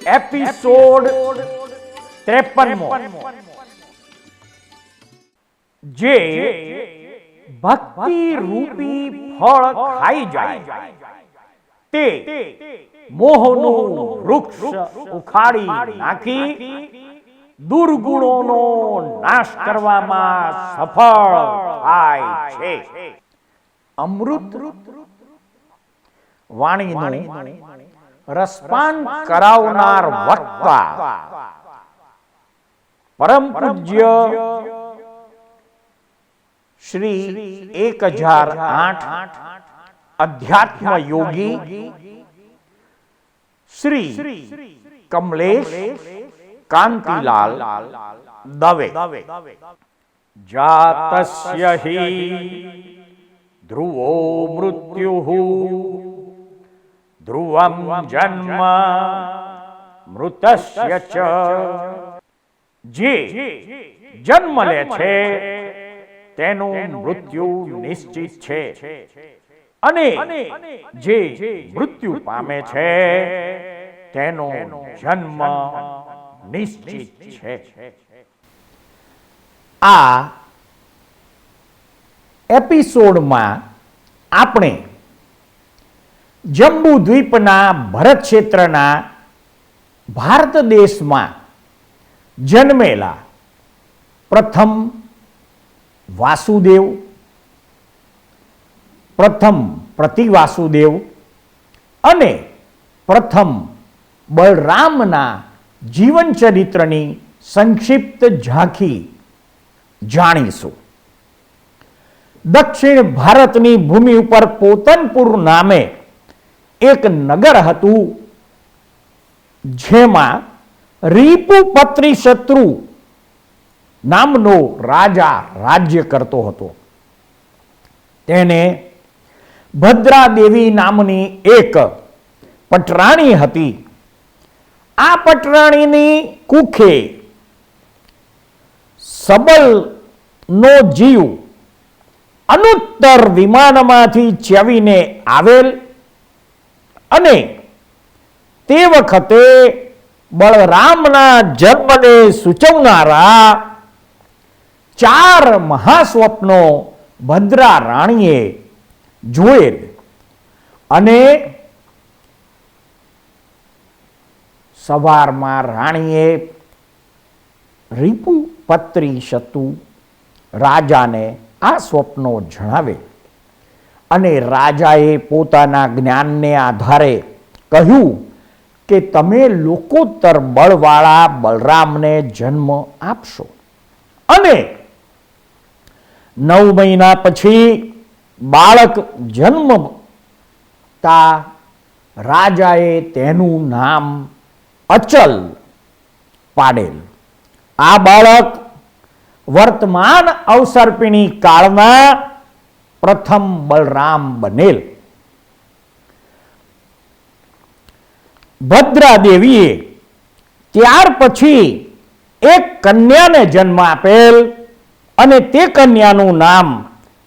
Episode 53 જે ભક્તિ રૂપી ફળ ખાઈ જાય તે મોહનું વૃક્ષ ઉખાડી નાખી દુર્ગુણોનો નાશ કરવામાં સફળ થાય છે. અમૃત વાણીનું રસપાન કરાવનાર વક્તા પરમ પૂજ્ય શ્રી 1008 અધ્યાત્મ યોગી શ્રી કમલેશ કાંતિલાલ દવે જાતસ્ય હિ ધ્રુવો મૃત્યુઃ ધ્રુવમ જન્મ મૃતસ્ય ચ. જે જન્મ લે છે તેનું મૃત્યુ નિશ્ચિત છે અને જે મૃત્યુ પામે છે તેનો જન્મ નિશ્ચિત છે. આ એપિસોડમાં આપણે જંબુ દ્વીપના ભરત ક્ષેત્રના ભારત દેશમાં જન્મેલા પ્રથમ વાસુદેવ, પ્રથમ પ્રતિવાસુદેવ અને પ્રથમ બલરામના જીવન ચરિત્રની સંક્ષિપ્ત ઝાંખી જાણીશું. દક્ષિણ ભારતની ભૂમિ ઉપર પોતનપુર નામે એક નગર હતું જેમાં રીપુપત્રી શત્રુ નામનો રાજા રાજ્ય કરતો હતો. તેને ભદ્રાદેવી નામની એક પટરાણી હતી. આ પટરાણીની કુખે સબલનો જીવ અનુત્તર વિમાનમાંથી ચ્યવીને આવેલ અને તે વખતે બળરામના જન્મને સૂચવનારા 4 મહાસ્વપ્નો ભદ્રા રાણીએ જોયેલ અને સવારમાં રાણીએ રીપુપત્રી શત્રુ રાજાને આ સ્વપ્નો જણાવે અને રાજાએ પોતાના જ્ઞાનને આધારે કહ્યું કે તમે લોકોત્તર બળવાળા બલરામને જન્મ આપશો અને 9 મહિના પછી બાળક જન્મતા રાજાએ તેનું નામ અચલ પાડેલ. આ બાળક વર્તમાન અવસર્પિણી કાળના પ્રથમ બલરામ બનેલ. ભદ્રાદેવીએ ત્યાર પછી એક કન્યાને જન્મ આપેલ અને તે કન્યાનું નામ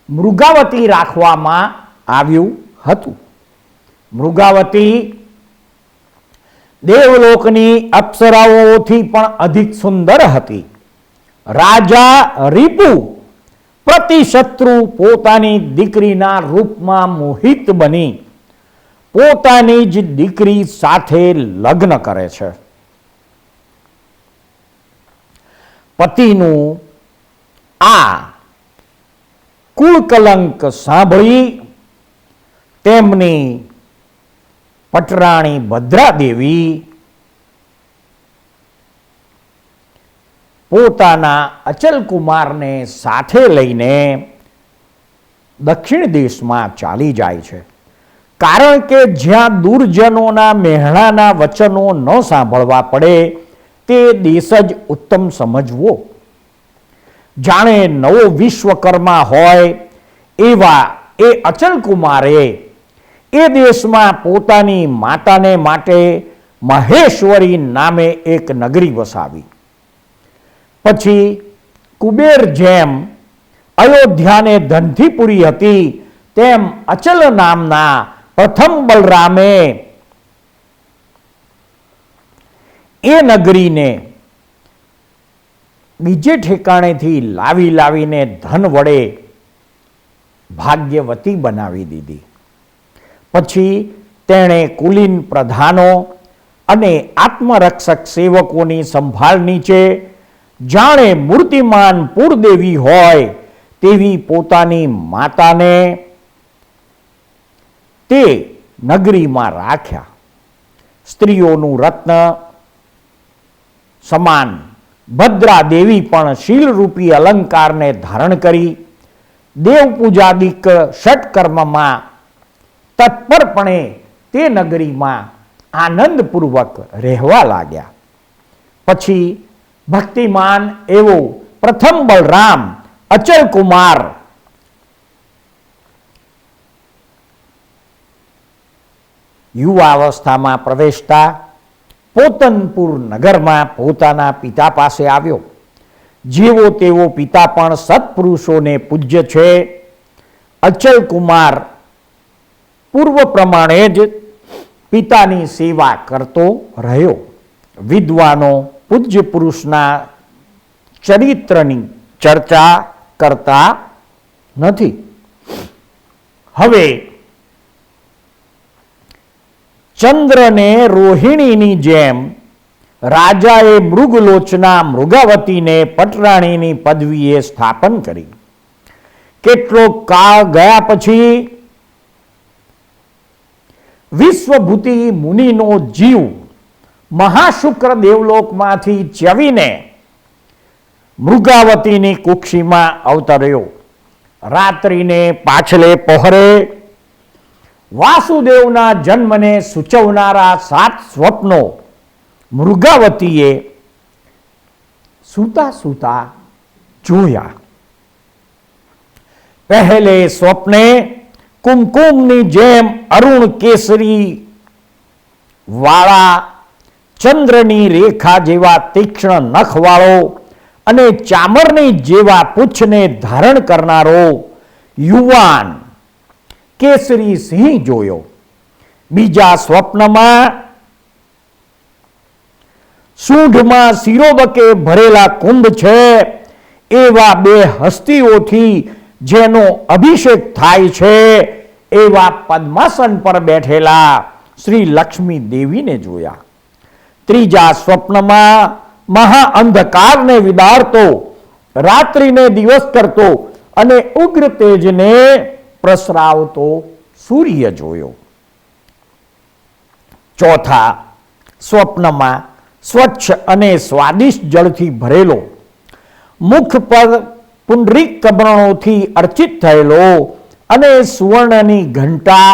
મૃગાવતી રાખવામાં આવ્યું હતું. મૃગાવતી દેવલોકની અપ્સરાઓથી પણ અધિક સુંદર હતી. રાજા રીપુ પ્રતિશત્રુ પોતાની દીકરીના રૂપમાં મોહિત બની પોતાની જ દીકરી સાથે લગ્ન કરે છે. પતિનું આ કુળકલંક સાંભળી તેમની પટરાણી ભદ્રાદેવી પોતાના અચલકુમારને સાથે લઈને દક્ષિણ દેશમાં ચાલી જાય છે. કારણ કે જ્યાં દુર્જનોના મહેણાના વચનો ન સાંભળવા પડે તે દેશ જ ઉત્તમ સમજવો. જાણે નવો વિશ્વકર્મા હોય એવા એ અચલકુમારે એ દેશમાં પોતાની માતાને માટે મહેશ્વરી નામે એક નગરી વસાવી. પછી કુબેર જેમ અયોધ્યાને ધનથી પૂરી હતી તેમ અચલ નામના પ્રથમ બલરામે એ નગરીને બીજે ઠેકાણેથી લાવીને ધન વડે ભાગ્યવતી બનાવી દીધી. પછી તેણે કુલીન પ્રધાનો અને આત્મરક્ષક સેવકોની સંભાળ નીચે જાણે મૂર્તિમાન પૂરદેવી હોય તેવી પોતાની માતાને તે નગરીમાં રાખ્યા. સ્ત્રીઓનું રત્ન સમાન ભદ્રા દેવી પણ શીલરૂપી અલંકારને ધારણ કરી દેવ પૂજાદિક ષટકર્મમાં તત્પરપણે તે નગરીમાં આનંદપૂર્વક રહેવા લાગ્યા. પછી ભક્તિમાન એવો પ્રથમ બલરામ અચલકુમાર યુવાવસ્થામાં પ્રવેશતા પોતનપુર નગરમાં પોતાના પિતા પાસે આવ્યો. જેવો તેવો પિતા પણ સત્પુરુષોને પૂજ્ય છે. અચલકુમાર પૂર્વ પ્રમાણે જ પિતાની સેવા કરતો રહ્યો. વિદ્વાનો પૂજ્ય પુરુષના ચરિત્રની ચર્ચા કરતા નથી. હવે ચંદ્રને રોહિણીની જેમ રાજાએ મૃગલોચના મૃગાવતીને પટરાણીની પદવીએ સ્થાપન કરી. કેટલોક કાળ ગયા પછી વિશ્વભૂતિ મુનિનો જીવ મહાશુક્ર દેવલોકમાંથી ચ્યવીને મૃગાવતીની કુક્ષીમાં અવતર્યો. રાત્રિને પાછલે પહોરે વાસુદેવના જન્મને સૂચવનારા 7 સ્વપ્નો મૃગાવતીએ સૂતા સૂતા જોયા. પહેલે સ્વપ્ને કુમકુમની જેમ અરુણ કેસરી વાળા ચંદ્રની રેખા જેવા તીક્ષ્ણ નખવાળો અને ચામરની જેવા પૂંછને ધારણ કરનારો યુવાન કેસરી સિંહ જોયો. બીજા સ્વપ્નમાં સૂંઢમાં શિરોબકે ભરેલા કુંભ છે એવા 2 હસ્તીઓથી જેનો અભિષેક થાય છે એવા પદ્માસન પર બેઠેલા શ્રી લક્ષ્મી દેવીને જોયા. ત્રીજા સ્વપ્નમાં મહા અંધકારને વિદારતો, રાત્રિને દિવસ કરતો અને ઉગ્ર તેજને પ્રસરાવતો સૂર્ય જોયો. ચોથા સ્વપ્નમાં સ્વચ્છ અને સ્વાદિષ્ટ જળથી ભરેલો, મુખ પર પુંડરીક કમળોથી અર્ચિત થયેલો અને સુવર્ણની ઘંટા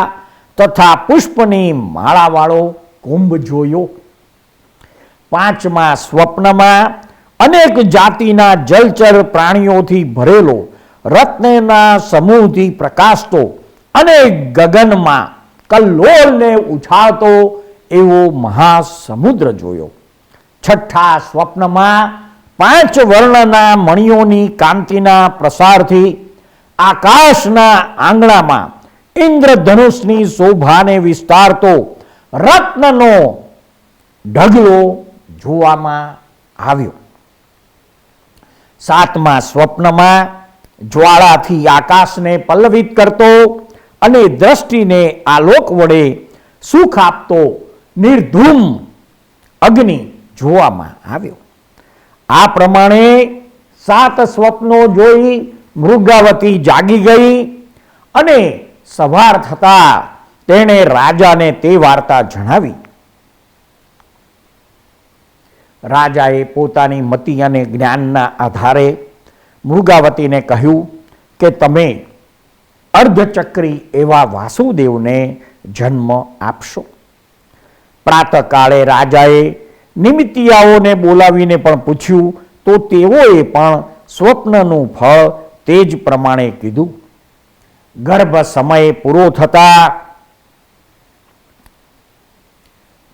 તથા પુષ્પની માળાવાળો કુંભ જોયો. પાંચમા સ્વપ્નમાં અનેક જાતિના જલચર પ્રાણીઓથી ભરેલો, રત્નના સમૂહથી પ્રકાશતો અને ગગનમાં કલ્લોળને ઉછાળતો એવો મહાસમુદ્ર જોયો. છઠ્ઠા સ્વપ્નમાં 5 વર્ણના મણિઓની કાંતિના પ્રસારથી આકાશના આંગણામાં ઇન્દ્રધનુષની શોભાને વિસ્તારતો રત્નનો ઢગલો જોવામાં આવ્યો. સાતમા સ્વપ્નમાં જ્વાળાથી આકાશને પલ્લવિત કરતો અને દ્રષ્ટિને આલોક વડે સુખ આપતો નિર્ધૂમ અગ્નિ જોવામાં આવ્યો. આ પ્રમાણે 7 સ્વપ્નો જોઈ મૃગાવતી જાગી ગઈ અને સવાર થતા તેણે રાજાને તે વાર્તા જણાવી. રાજાએ પોતાની મતિ અને જ્ઞાનના આધારે મૃગાવતીને કહ્યું કે તમે અર્ધચક્રી એવા વાસુદેવને જન્મ આપશો. પ્રાતઃકાળે રાજાએ નિમિત્તિયાઓને બોલાવીને પણ પૂછ્યું તો તેઓએ પણ સ્વપ્નનું ફળ તે જ પ્રમાણે કીધું. ગર્ભ સમય પૂરો થતા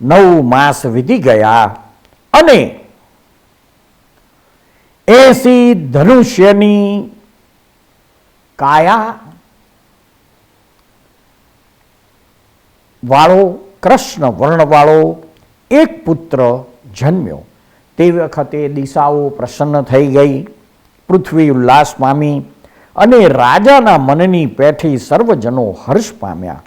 9 માસ વીતી ગયા અને 80 ધનુષ્યની કાયા વાળો કૃષ્ણ વર્ણવાળો એક પુત્ર જન્મ્યો. તે વખતે દિશાઓ પ્રસન્ન થઈ ગઈ, પૃથ્વી ઉલ્લાસ પામી અને રાજાના મનની પેઠી સર્વજનો હર્ષ પામ્યા.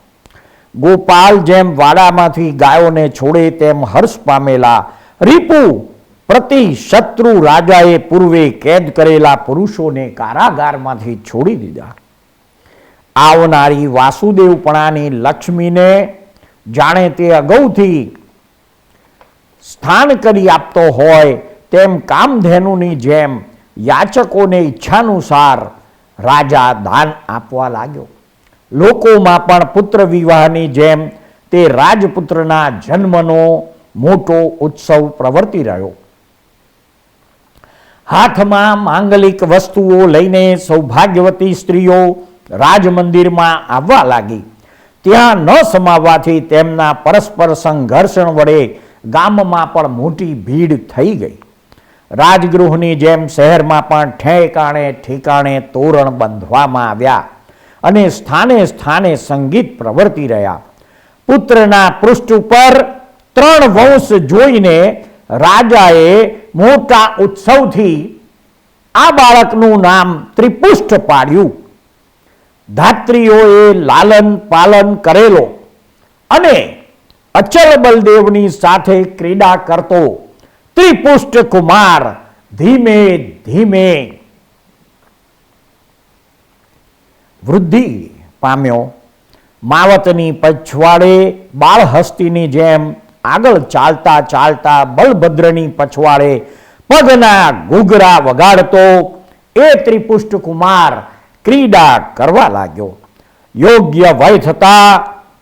ગોપાલ જેમ વાડામાંથી ગાયોને છોડે તેમ હર્ષ પામેલા રીપુ પ્રતિ શત્રુ રાજાએ પૂર્વે કેદ કરેલા પુરુષોને કારાગારમાંથી છોડી દીધા. આવનારી વાસુદેવપણાની લક્ષ્મીને જાણે તે અગાઉથી સ્થાન કરી આપતો હોય તેમ કામધેનુની જેમ યાચકોને ઈચ્છાનુસાર રાજા દાન આપવા લાગ્યો. લોકોમાં પણ પુત્ર વિવાહની જેમ તે રાજપુત્રના જન્મનો મોટો ઉત્સવ પ્રવર્તી રહ્યો. હાથમાં માંગલિક વસ્તુઓ લઈને સૌભાગ્યવતી સ્ત્રીઓ રાજમંદિરમાં આવવા લાગી. ત્યાં ન સમાવવાથી તેમના પરસ્પર સંઘર્ષણ વડે ગામમાં પણ મોટી ભીડ થઈ ગઈ. રાજગૃહની જેમ શહેરમાં પણ ઠેકાણે ઠેકાણે તોરણ બાંધવામાં આવ્યા અને સ્થાને સ્થાને સંગીત પ્રવર્તી રહ્યા. પુત્રના પૃષ્ઠ ઉપર 3 વંશ જોઈને રાજાએ મોટા ઉત્સવથી આ બાળકનું નામ ત્રિપુષ્ટ પાડ્યું. ધાત્રીઓએ લાલન પાલન કરેલો અને અચલ બલદેવની સાથે ક્રીડા કરતો ત્રિપુષ્ટ કુમાર ધીમે ધીમે વૃદ્ધિ પામ્યો. માવતની પછવાડે બાળહસ્તીની જેમ આગળ ચાલતા ચાલતા બલભદ્રની પછવાડે પગના ઘૂઘરા વગાડતો એ ત્રિપુષ્ટ કુમાર ક્રીડા કરવા લાગ્યો. યોગ્ય વય થતા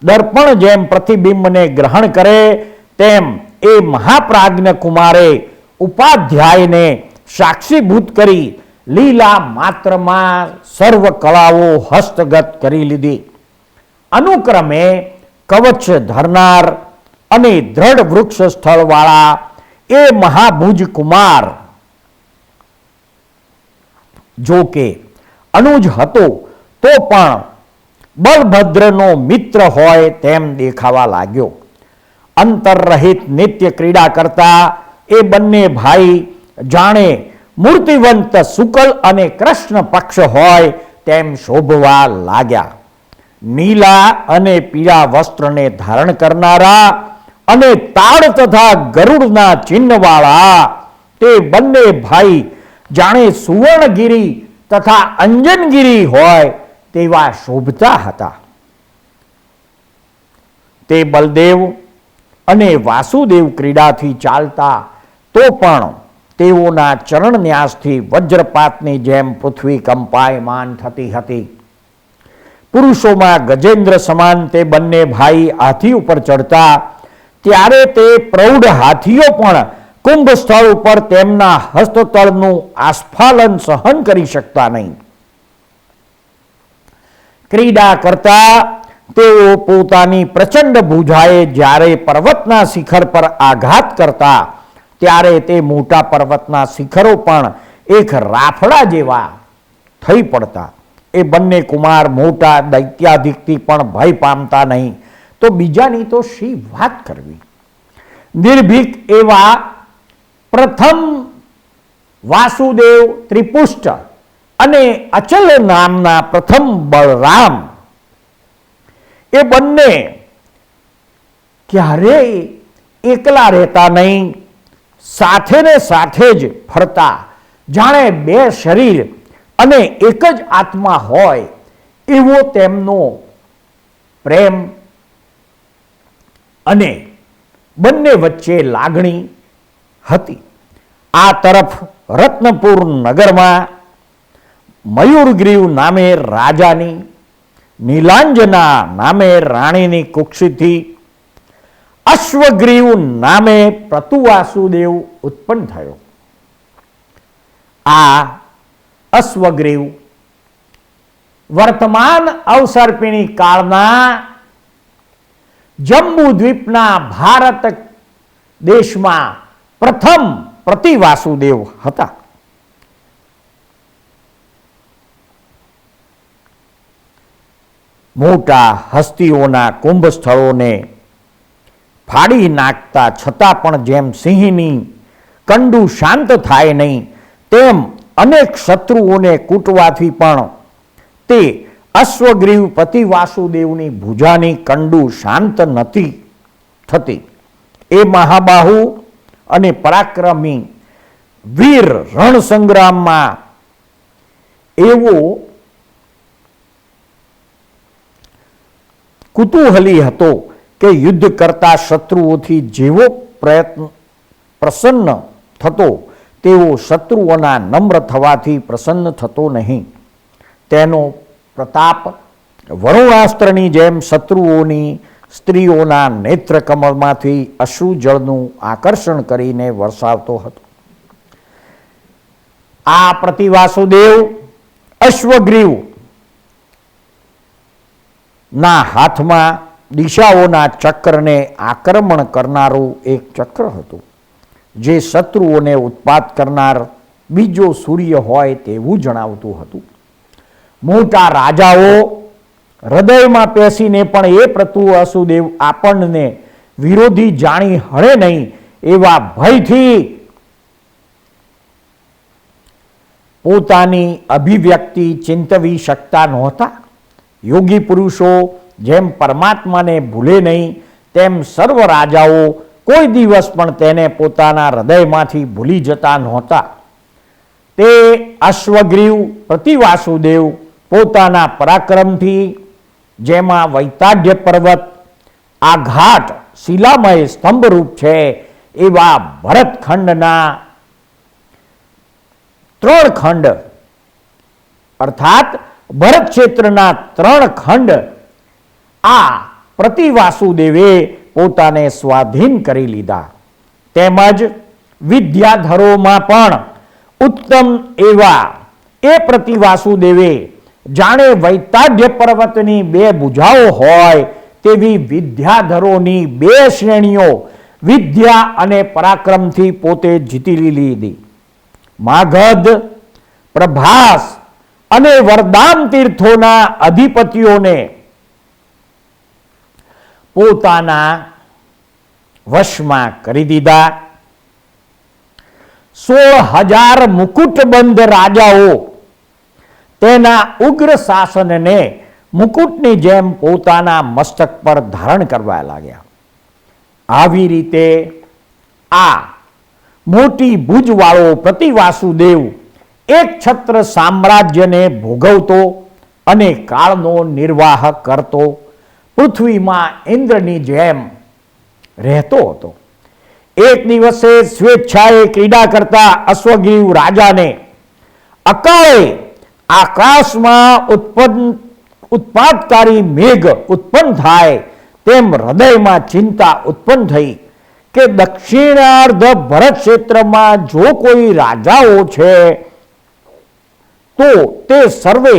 દર્પણ જેમ પ્રતિબિંબને ગ્રહણ કરે તેમ એ મહાપ્રાજ્ઞ કુમારે ઉપાધ્યાયને સાક્ષીભૂત કરી લીલા માત્રમાં સર્વ કળાઓ હસ્તગત કરી લીધી. અનુક્રમે કવચ ધરનાર અને દ્રઢ વૃક્ષ સ્થળવાળા એ મહાભુજ કુમાર જો કે અનુજ હતો તો પણ બલભદ્રનો મિત્ર હોય તેમ દેખાવા લાગ્યો. અંતરરહિત નિત્ય ક્રીડા કરતા એ બંને ભાઈ જાણે મૂર્તિવંત શુક્લ અને કૃષ્ણ પક્ષ હોય તેમ શોભવા લાગ્યા. નીલા અને પીળા વસ્ત્રને ધારણ કરનારા અને તાળ તથા ગરુડના ચિહ્નવાળા તે બંને ભાઈ જાણે સુવર્ણગીરી તથા અંજનગીરી હોય તેવા શોભતા હતા. તે બલદેવ અને વાસુદેવ ક્રીડાથી ચાલતા તો પણ તેઓના ચરણ ન્યાસથી વજ્રપાતની જેમ પૃથ્વી કંપાયમાન થતી હતી. પુરુષોમાં ગજેન્દ્ર સમાન તે બંને ભાઈ હાથી ઉપર ચડતા ત્યારે તે પ્રૌઢ હાથીઓ પણ કુંભ સ્થળ ઉપર તેમના હસ્તતળનું આસ્ફાલન સહન કરી શકતા નહીં. ક્રીડા કરતા તેઓ પોતાની પ્રચંડ ભુજાએ જ્યારે પર્વતના શિખર પર આઘાત કરતા ત્યારે તે મોટા પર્વતના શિખરો પણ એક રાફડા જેવા થઈ પડતા. એ બંને કુમાર મોટા દૈત્યાધિકથી પણ ભય પામતા નહીં તો બીજાની તો શી વાત કરવી. નિર્ભીક એવા પ્રથમ વાસુદેવ ત્રિપુષ્ટ અને અચલ નામના પ્રથમ બલરામ એ બંને ક્યારેય એકલા રહેતા નહીં, સાથે ને સાથે જ ફરતા, જાણે બે શરીર અને એક જ આત્મા હોય એવો તેમનો પ્રેમ અને બંને વચ્ચે લાગણી હતી. આ તરફ રત્નપુર નગરમાં મયુરગ્રીવ નામે રાજાની, નીલાંજના નામે રાણીની કુક્ષિથી અશ્વગ્રીવ નામે પ્રતુવાસુદેવ ઉત્પન્ન થયો. આ અશ્વગ્રીવ વર્તમાન અવસર્પિણી કાળના જંબુ દ્વીપના ભારત દેશમાં પ્રથમ પ્રતિવાસુદેવ હતા. મોટા હસ્તીઓના કુંભ સ્થળોને ફાડી નાખતા છતાં પણ જેમ સિંહની કંડું શાંત થાય નહીં, તેમ અનેક શત્રુઓને કૂટવાથી પણ તે અશ્વગ્રીવ પતિ વાસુદેવની ભુજાની કંડું શાંત નથી થતી. એ મહાબાહુ અને પરાક્રમી વીર રણ સંગ્રામમાં એવો કુતૂહલી હતો કે યુદ્ધ કરતા શત્રુઓથી જેવો પ્રસન્ન થતો તેવો શત્રુઓના નમ્ર થવાથી પ્રસન્ન થતો નહીં. તેનો પ્રતાપ વરુણાસ્ત્રની જેમ શત્રુઓની સ્ત્રીઓના નેત્રકમળમાંથી અશ્રુજળનું આકર્ષણ કરીને વરસાવતો હતો. આ પ્રતિવાસુદેવ અશ્વગ્રીવ ના હાથમાં દિશાઓના ચક્રને આક્રમણ કરનારું એક ચક્ર હતું, જે શત્રુઓને ઉત્પાત કરનાર બીજો સૂર્ય હોય તેવું જણાવતું હતું. મોટા રાજાઓ હૃદયમાં પેસીને પણ એ પ્રતિવાસુદેવ આપણને વિરોધી જાણી હળે નહીં એવા ભયથી પોતાની અભિવ્યક્તિ ચિંતવી શકતા નહોતા. યોગી પુરુષો જેમ પરમાત્માને ભૂલે નહીં, તેમ સર્વ રાજાઓ કોઈ દિવસ પણ તેને પોતાના હૃદયમાંથી ભૂલી જતા નહોતા. તે અશ્વગ્રીવ પ્રતિવાસુદેવ પોતાના પરાક્રમથી, જેમાં વૈતાઢ્ય પર્વત આઘાટ શિલામય સ્તંભરૂપ છે, એવા ભરતખંડના 3 ખંડ અર્થાત ભરત ક્ષેત્રના 3 ખંડ આ પ્રતિવાસુદેવે પોતાને સ્વાધીન કરી લીધા. તેમજ વિદ્યાધરોમાં પણ ઉત્તમ એવા એ પ્રતિવાસુદેવે જાણે વૈતાઢ્ય પર્વતની 2 ભુજાઓ હોય તેવી વિદ્યાધરોની 2 શ્રેણીઓ વિદ્યા અને પરાક્રમથી પોતે જીતી લીધી. માગધ, પ્રભાસ અને વરદાન તીર્થોના અધિપતિઓને પોતાના વશમાં કરી દીધા. 16,000 મુકુટબંધ રાજાઓ તેના ઉગ્ર શાસનને મુકુટની જેમ પોતાના મસ્તક પર ધારણ કરવા લાગ્યા. આવી રીતે આ મોટી ભુજવાળો પ્રતિવાસુદેવ એક છત્ર સામ્રાજ્યને ભોગવતો અને કાળનો નિર્વાહ કરતો પૃથ્વીમાં ઇન્દ્રની જેમ રહેતો હતો. એક દિવસે સ્વેચ્છાએ ક્રીડા કરતા અશ્વગ્રીવ રાજાને અકાળે આકાશમાં ઉત્પાતકારી મેઘ ઉત્પન્ન થાય તેમ હૃદયમાં ચિંતા ઉત્પન્ન થઈ કે દક્ષિણાર્ધ ભરત ક્ષેત્રમાં જો કોઈ રાજાઓ છે તો તે સર્વે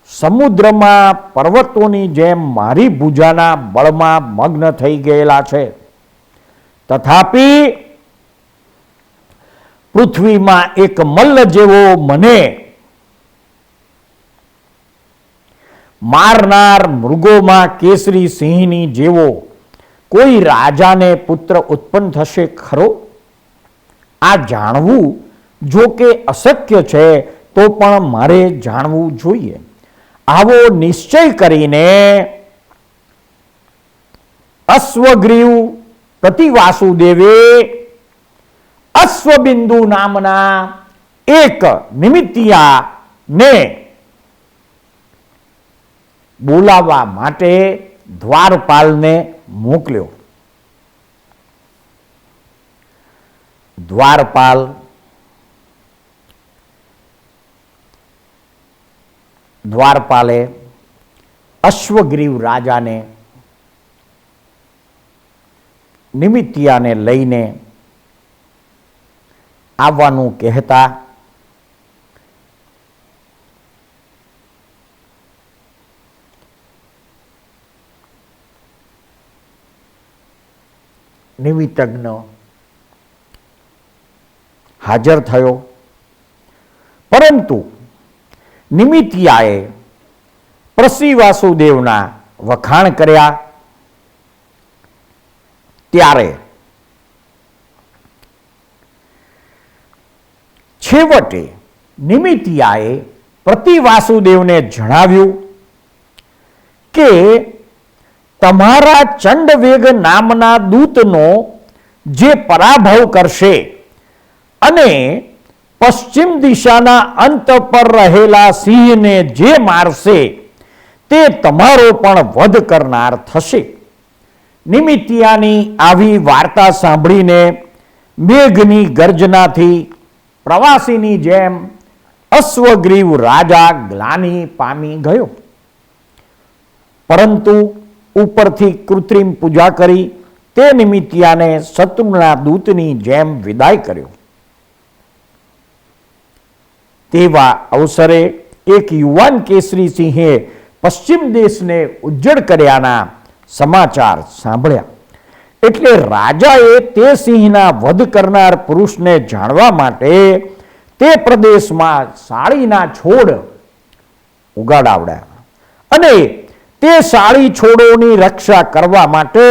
સમુદ્રમાં પર્વતોની જેમ મારી ભુજાના બળમાં મગ્ન થઈ ગયેલા છે. તથાપિ પૃથ્વીમાં એક મલ્લ જેવો મને મારનાર મૃગોમાં કેસરી સિંહની જેવો કોઈ રાજાને પુત્ર ઉત્પન્ન થશે ખરો? આ જાણવું જો કે અશક્ય છે તો પણ મારે જાણવું જોઈએ. આવો નિશ્ચય કરીને અશ્વગ્રીવ પ્રતિવાસુદેવે અશ્વબિંદુ નામના એક નિમિત્તિયાને બોલાવવા માટે દ્વારપાલને મોકલ્યો. દ્વારપાલે અશ્વગ્રીવ રાજાને નિમિત્તિયાને લઈને આવવાનું કહેતા નિમિત્તજ્ઞ હાજર થયો, પરંતુ નિમિત્તિયાએ પ્રતિવાસુદેવના વખાણ કર્યા ત્યારે છેવટે નિમિતિયાએ પ્રતિવાસુદેવને જણાવ્યું કે તમારા ચંડવેગ નામના દૂતનો જે પરાભવ કરશે અને પશ્ચિમ દિશાના અંત પર રહેલા સિંહને જે મારશે તે તમારો પણ વધ કરનાર થશે. નિમિતિયાની આવી વાર્તા સાંભળીને મેઘની ગર્જનાથી પ્રવાસીની જેમ અશ્વગ્રીવ રાજા ગ્લાનિ પામી ગયો, પરંતુ ઉપરથી કૃત્રિમ પૂજા કરી તે નિમિત્યાને શત્રુના દૂતની જેમ વિદાય કર્યો. તેવા અવસરે એક યુવાન કેસરી સિંહે પશ્ચિમ દેશને ઉજ્જડ કર્યાના સમાચાર સાંભળ્યા. એટલે રાજાએ તે સિંહના વધ કરનાર પુરુષને જાણવા માટે તે પ્રદેશમાં સાળીના છોડ ઉગાડાવડ્યા અને તે સાળી છોડોની રક્ષા કરવા માટે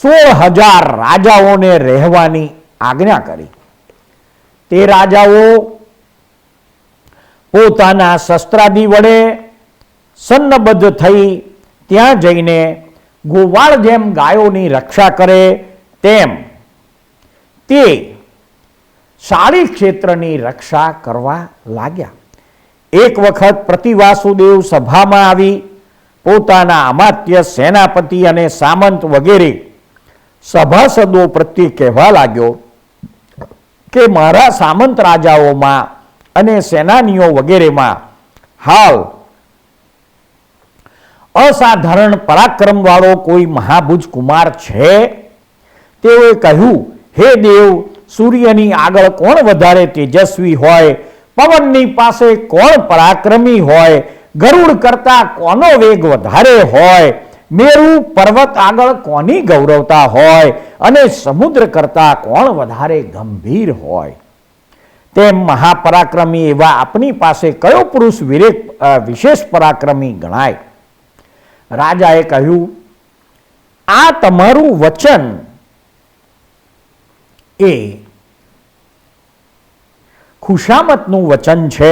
16,000 રાજાઓને રહેવાની આજ્ઞા કરી. તે રાજાઓ પોતાના શસ્ત્રાદિ વડે સન્નબદ્ધ થઈ ત્યાં જઈને ગોવાળ જેમ ગાયોની રક્ષા કરે તેમ તે સાળી ક્ષેત્રની રક્ષા કરવા લાગ્યા. એક વખત પ્રતિવાસુદેવ સભામાં આવી પોતાના અમાત્ય, સેનાપતિ અને સામંત વગેરે સભાસદો પ્રત્યે કહેવા લાગ્યો કે મારા સામંત રાજાઓમાં અને સેનાનીઓ વગેરેમાં હાલ અસાધારણ પરાક્રમવાળો કોઈ મહાભુજ કુમાર છે? તેઓએ કહ્યું, હે દેવ, સૂર્યની આગળ કોણ વધારે તેજસ્વી હોય? પવનની પાસે કોણ પરાક્રમી હોય? ગરુડ કરતા કોનો વેગ વધારે હોય? મેરુ પર્વત આગળ કોની ગૌરવતા હોય? અને સમુદ્ર કરતા કોણ વધારે ગંભીર હોય? તેમ મહાપરાક્રમી એવા આપની પાસે કયો પુરુષ વિશેષ પરાક્રમી ગણાય? રાજાએ કહ્યું, આ તમારું વચન એ ખુશામતનું વચન છે,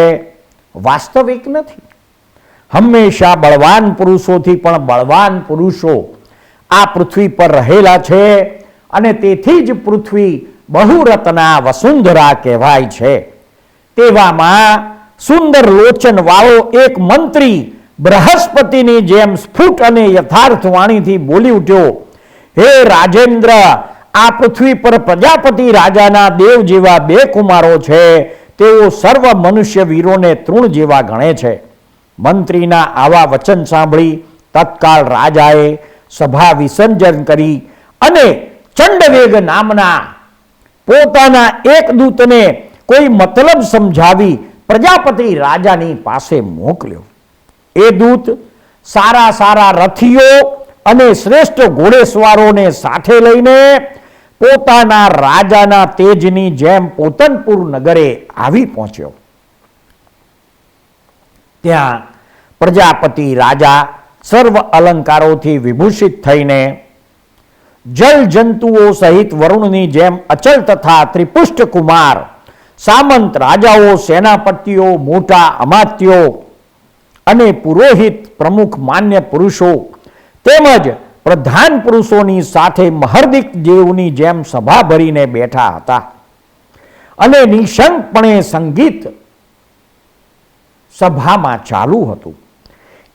વાસ્તવિક નથી. હંમેશા બળવાન પુરુષોથી પણ બળવાન પુરુષો આ પૃથ્વી પર રહેલા છે અને તેથી જ પૃથ્વી બહુરત્ના વસુંધરા કહેવાય છે. તેવામાં સુંદર લોચન વાળો એક મંત્રી બૃહસ્પતિની જેમ સ્ફુટ અને યથાર્થ વાણીથી બોલી ઉઠ્યો, હે રાજેન્દ્ર, આ પૃથ્વી પર પ્રજાપતિ રાજાના દેવ જેવા 2 કુમારો છે. તેઓ સર્વ મનુષ્ય વીરોને તૃણ જેવા ગણે છે. મંત્રીના આવા વચન સાંભળી તત્કાળ રાજાએ સભા વિસર્જન કરી અને ચંડવેગ નામના પોતાના એક દૂતને કોઈ મતલબ સમજાવી પ્રજાપતિ રાજાની પાસે મોકલ્યો. એ દૂત સારા સારા રથીઓ અને શ્રેષ્ઠ ઘોડેસવારોને સાથે લઈને પોતાના રાજાના તેજની જેમ પોતનપુર નગરે આવી પહોંચ્યો. ત્યાં પ્રજાપતિ રાજા સર્વ અલંકારોથી વિભૂષિત થઈને જલ જંતુઓ સહિત વરુણની જેમ અચલ તથા ત્રિપુષ્ટ કુમાર, સામંત રાજાઓ, સેનાપતિઓ, મોટા અમાત્યો અને પુરોહિત, પ્રમુખ માન્ય પુરુષો તેમજ પ્રધાન પુરુષોની સાથે મહર્દિક દેવની જેમ સભા ભરીને બેઠા હતા અને નિશંકપણે સંગીત સભામાં ચાલુ હતું.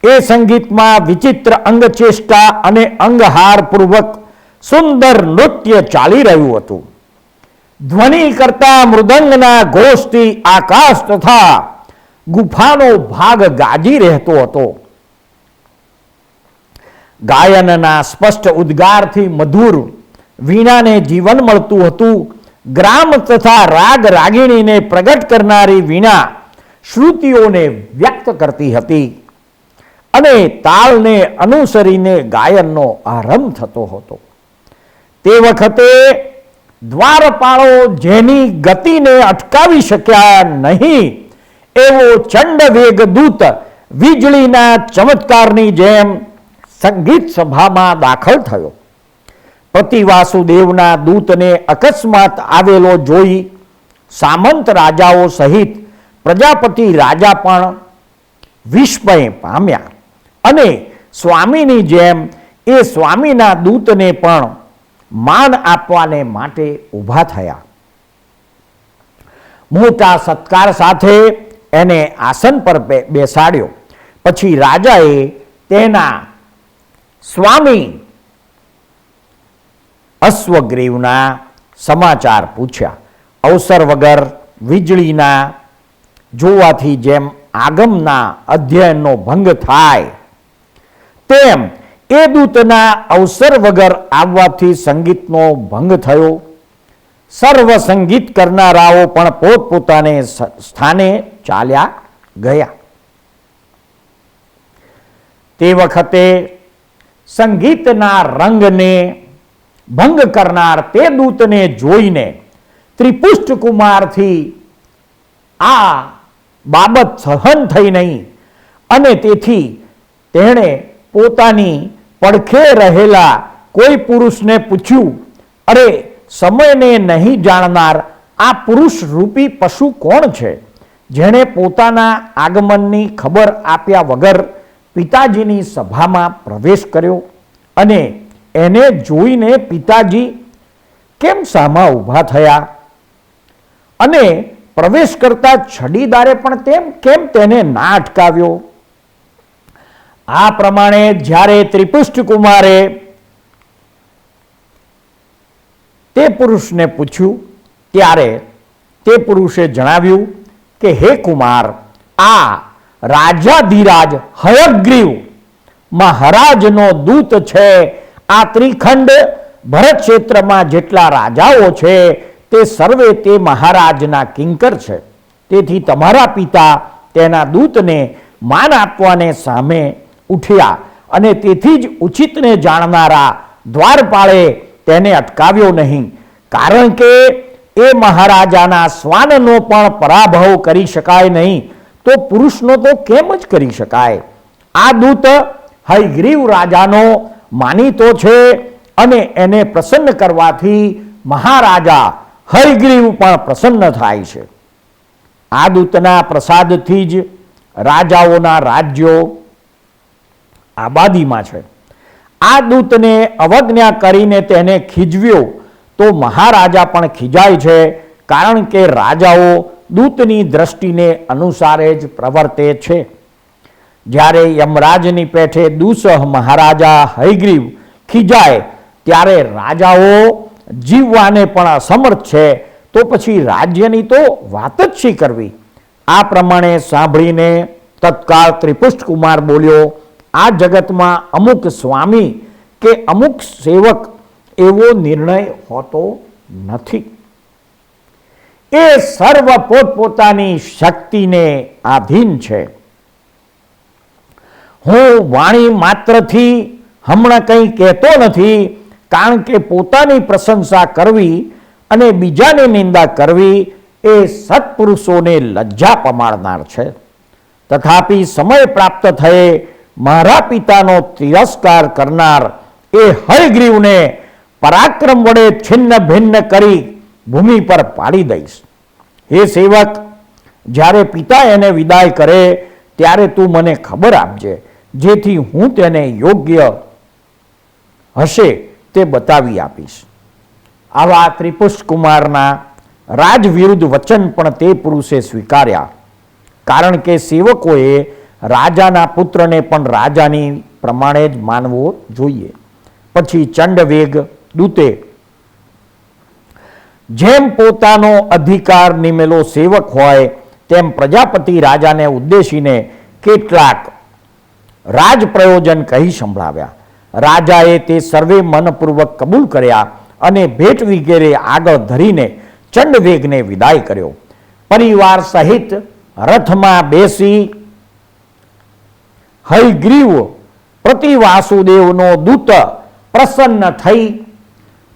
એ સંગીતમાં વિચિત્ર અંગચેષ્ટા અને અંગહાર પૂર્વક સુંદર નૃત્ય ચાલી રહ્યું હતું. ધ્વનિ કરતા મૃદંગના ઘોષથી આકાશ તથા ગુફાનો ભાગ ગાજી રહેતો હતો. ગાયનના સ્પષ્ટ ઉદ્ગારથી મધુર વીણાને જીવન મળતું હતું. ગ્રામ તથા રાગ રાગિણીને પ્રગટ કરનારી વીણા શ્રુતિઓને વ્યક્ત કરતી હતી અને તાલને અનુસરીને ગાયનનો આરંભ થતો હતો. તે વખતે દ્વારપાળો જેની ગતિને અટકાવી શક્યા નહીં એવો ચંડવેગ દૂત વીજળીના ચમત્કારની જેમ સંગીત સભામાં દાખલ થયો. પ્રતિવાસુદેવના દૂતને અકસ્માત આવેલો જોઈ સામંત રાજાઓ સહિત પ્રજાપતિ રાજા પણ વિસ્મય પામ્યા અને સ્વામીની જેમ એ સ્વામીના દૂતને પણ માન આપવાને માટે ઊભા થયા. મોટા સત્કાર સાથે એને આસન પર બેસાડ્યો. પછી રાજાએ તેના સ્વામી અશ્વગ્રીવના સમાચાર પૂછ્યા. અવસર વગર વીજળીના જોવાથી જેમ આગમના અધ્યયનનો ભંગ થાય તેમ એ દૂતના અવસર વગર આવવાથી સંગીતનો ભંગ થયો. સર્વ સંગીત કરનારાઓ પણ પોતપોતાને સ્થાને ચાલ્યા ગયા. તે વખતે સંગીતના રંગને ભંગ કરનાર તે દૂતને જોઈને ત્રિપુષ્ટ કુમારથી આ બાબત સહન થઈ નહીં અને તેથી તેણે પોતાની પડખે રહેલા કોઈ પુરુષને પૂછ્યું, અરે સમયને નહીં જાણનાર આ પુરુષ રૂપી પશુ કોણ છે, જેણે પોતાના આગમનની ખબર આપ્યા વગર પિતાજીની સભામાં પ્રવેશ કર્યો અને એને જોઈને પિતાજી કેમ સામા ઊભા થયા અને પ્રવેશ કરતા છડીદારે પણ કેમ તેને ના અટકાવ્યો. આ પ્રમાણે જ્યારે ત્રિપુષ્ટ કુમારે તે પુરુષને પૂછ્યું ત્યારે તે પુરુષે જણાવ્યું કે હે કુમાર, આ રાજાધિરાજ હયગ્રીવ મહારાજનો દૂત છે. આ ત્રિખંડ ભરત ક્ષેત્રમાં જેટલા રાજાઓ છે તે સર્વે તે મહારાજના કિંકર છે. તેથી તમારા પિતા તેના દૂતને માન આપવાને સામે ઉઠ્યા અને તેથી જ ઉચિતને જાણનારા દ્વારપાળે તેને અટકાવ્યો નહીં, કારણ કે એ મહારાજાના શ્વાનનો પણ પરાભવ કરી શકાય નહીં તો પુરુષનો તો કેમ જ કરી શકાય. આ દૂત હયગ્રીવ રાજાનો માનીતો છે અને એને પ્રસન્ન કરવાથી મહારાજા હયગ્રીવ પણ પ્રસન્ન થાય છે. આ દૂતના પ્રસાદથી જ રાજાઓના રાજ્યો આબાદીમાં છે. આ દૂતને અવજ્ઞા કરીને તેને ખીજવ્યો તો મહારાજા પણ ખીજાય છે, કારણ કે રાજાઓ દૂતની દ્રષ્ટિને અનુસારે જ પ્રવર્તે છે. જ્યારે યમરાજની પેઠે દુસહ મહારાજા હયગ્રીવ ખીજાય ત્યારે રાજાઓ જીવવાને પણ અસમર્થ છે, તો પછી રાજ્યની તો વાત જ શી કરવી. આ પ્રમાણે સાંભળીને તત્કાળ ત્રિપુષ્ટ કુમાર બોલ્યો, આ જગતમાં અમુક સ્વામી કે અમુક સેવક એવો નિર્ણય હોતો નથી. એ સર્વ પોતપોતાની શક્તિને આધીન છે. હું વાણી માત્રથી હમણાં કંઈ કહેતો નથી, કારણ કે પોતાની પ્રશંસા કરવી અને બીજાની નિંદા કરવી એ સત્પુરુષોને લજ્જા પમાડનાર છે. તથાપિ સમય પ્રાપ્ત થયે મારા પિતાનો તિરસ્કાર કરનાર એ હયગ્રીવને પરાક્રમ વડે છિન્ન ભિન્ન કરી ભૂમિ પર પાડી દઈશ. હે સેવક, જ્યારે પિતા એને વિદાય કરે ત્યારે તું મને ખબર આપજે, જેથી હું તેને યોગ્ય હશે તે બતાવી આપીશ. આવા ત્રિપુષ્ટ કુમારના રાજ વિરુદ્ધ વચન પણ તે પુરુષે સ્વીકાર્યા, કારણ કે સેવકોએ રાજાના પુત્રને પણ રાજાની પ્રમાણે જ માનવો જોઈએ. પછી ચંડવેગ દૂતે જેમ પોતાનો અધિકાર નિમેલો સેવક હોય તેમ પ્રજાપતિ રાજાને ઉદ્દેશીને કેટલાક રાજ પ્રયોજન કહી સંભળાવ્યા. રાજાએ તે સર્વે મનપૂર્વક કબૂલ કર્યા અને ભેટ વગેરે આગળ ધરીને ચંડવેગને વિદાય કર્યો. પરિવાર સહિત રથમાં બેસી હયગ્રીવ પ્રતિવાસુદેવનો દૂત પ્રસન્ન થઈ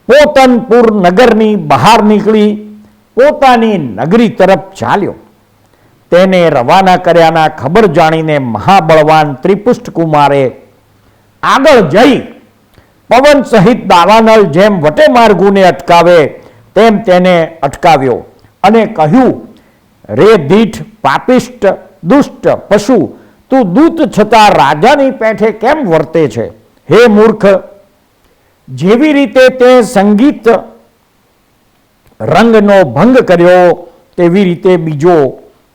પોતનપુર નગરની બહાર નીકળી પોતાની નગરી તરફ ચાલ્યો. તેને રવાના કર્યાના ખબર જાણીને મહાબળવાન ત્રિપુષ્ટ કુમારે આગળ જઈ પવન સહિત દાવાનળ જેમ વટે માર્ગુને અટકાવે તેમ તેને અટકાવ્યો અને કહ્યું, રે દીઠ પાપિષ્ટ દુષ્ટ પશુ, તું દૂત છતાં રાજાની પેઠે કેમ વર્તે છે? હે મૂર્ખ, જેવી રીતે તે સંગીત રંગનો ભંગ કર્યો તેવી રીતે બીજો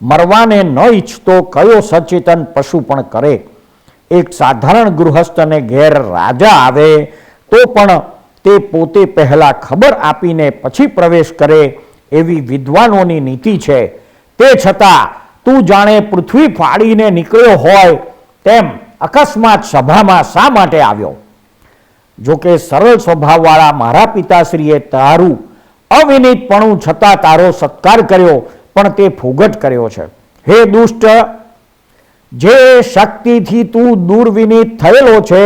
મરવાને ન ઈચ્છતો કયો સચેતન પશુ પણ કરે? એક સાધારણ ગૃહસ્થને ઘેર રાજા આવે તો પણ તે પોતે પહેલા ખબર આપીને પછી પ્રવેશ કરે એવી વિદ્વાનોની નીતિ છે. તે છતાં તું જાણે પૃથ્વી ફાડીને નીકળ્યો હોય તેમ અકસ્માત સભામાં શા માટે આવ્યો? જોકે સરળ સ્વભાવવાળા મારા પિતાશ્રીએ તારું અવિનીતપણું છતાં તારો સત્કાર કર્યો, પણ તે ફુગટ કર્યો છે. હે દુષ્ટ, જે શક્તિથી તું દુર્વિનીત થયેલો છે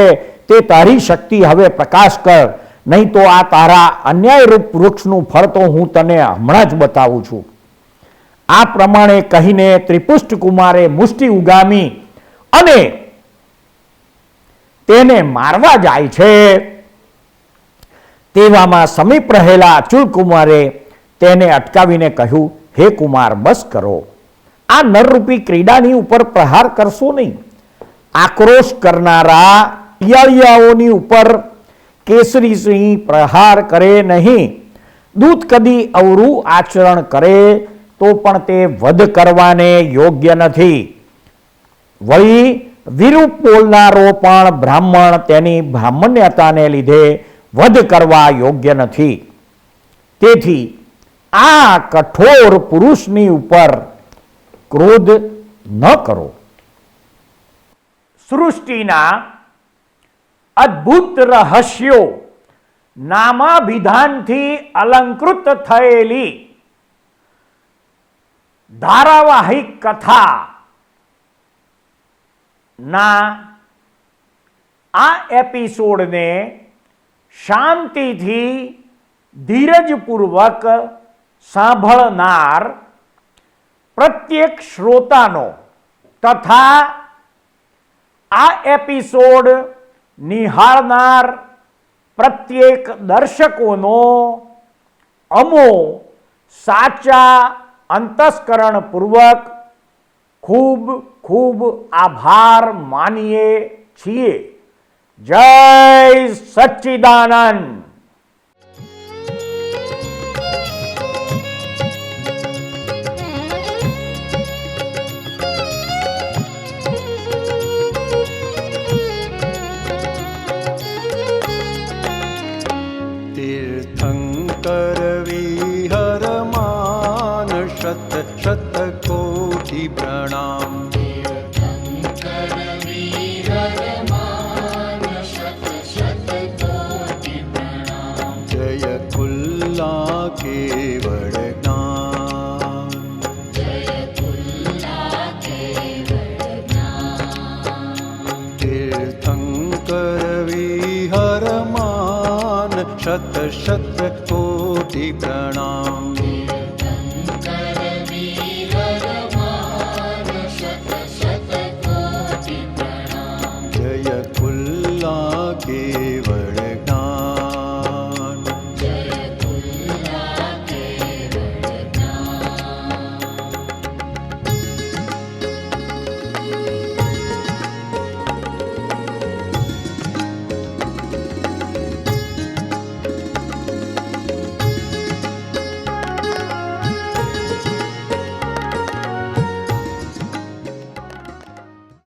તે તારી શક્તિ હવે પ્રકાશ કર, નહીં તો આ તારા અન્યાયરૂપ વૃક્ષનું ફળ તો હું તને હમણાં જ બતાવું છું. આ પ્રમાણે કહીને ત્રિપુષ્ટ કુમારે મુષ્ટિ ઉગામી અને તેને મારવા જાય છે. તેવામાં સમીપ રહેલા અચુલ કુમારે તેને અટકાવીને કહ્યું, હે કુમાર, બસ કરો. આ નરરૂપી ક્રીડાની ઉપર પ્રહાર કરશો નહીં. આક્રોશ કરનારા પિયાળિયાઓની ઉપર કેસરીસિંહ પ્રહાર કરે નહીં. દૂત કદી અવરું આચરણ કરે તો પણ તે વધ કરવાને યોગ્ય નથી. વળી વિરૂપ બોલનારો પણ બ્રાહ્મણ તેની બ્રાહ્મણ્યતાને લીધે વધ કરવા યોગ્ય નથી. તેથી આ કઠોર પુરુષની ઉપર ક્રોધ ન કરો. સૃષ્ટિના અદ્ભુત રહસ્યો નામાભિધાનથી અલંકૃત થયેલી ધારાવાહિક કથા ના આ એપિસોડને શાંતિથી ધીરજપૂર્વક સાંભળનાર પ્રત્યેક શ્રોતાનો તથા આ એપિસોડ નિહાળનાર પ્રત્યેક દર્શકોનો અમો સાચા અંતસ્કરણપૂર્વક ખૂબ ખૂબ આભાર માનીએ છીએ. જય સચ્ચિદાનંદ. तीर्थंकर विहरमान शत शत कोटि प्रणाम. जय कुल्ला केवल ज्ञान. तीर्थंकर विहरमान शत शत कोटि प्रणाम.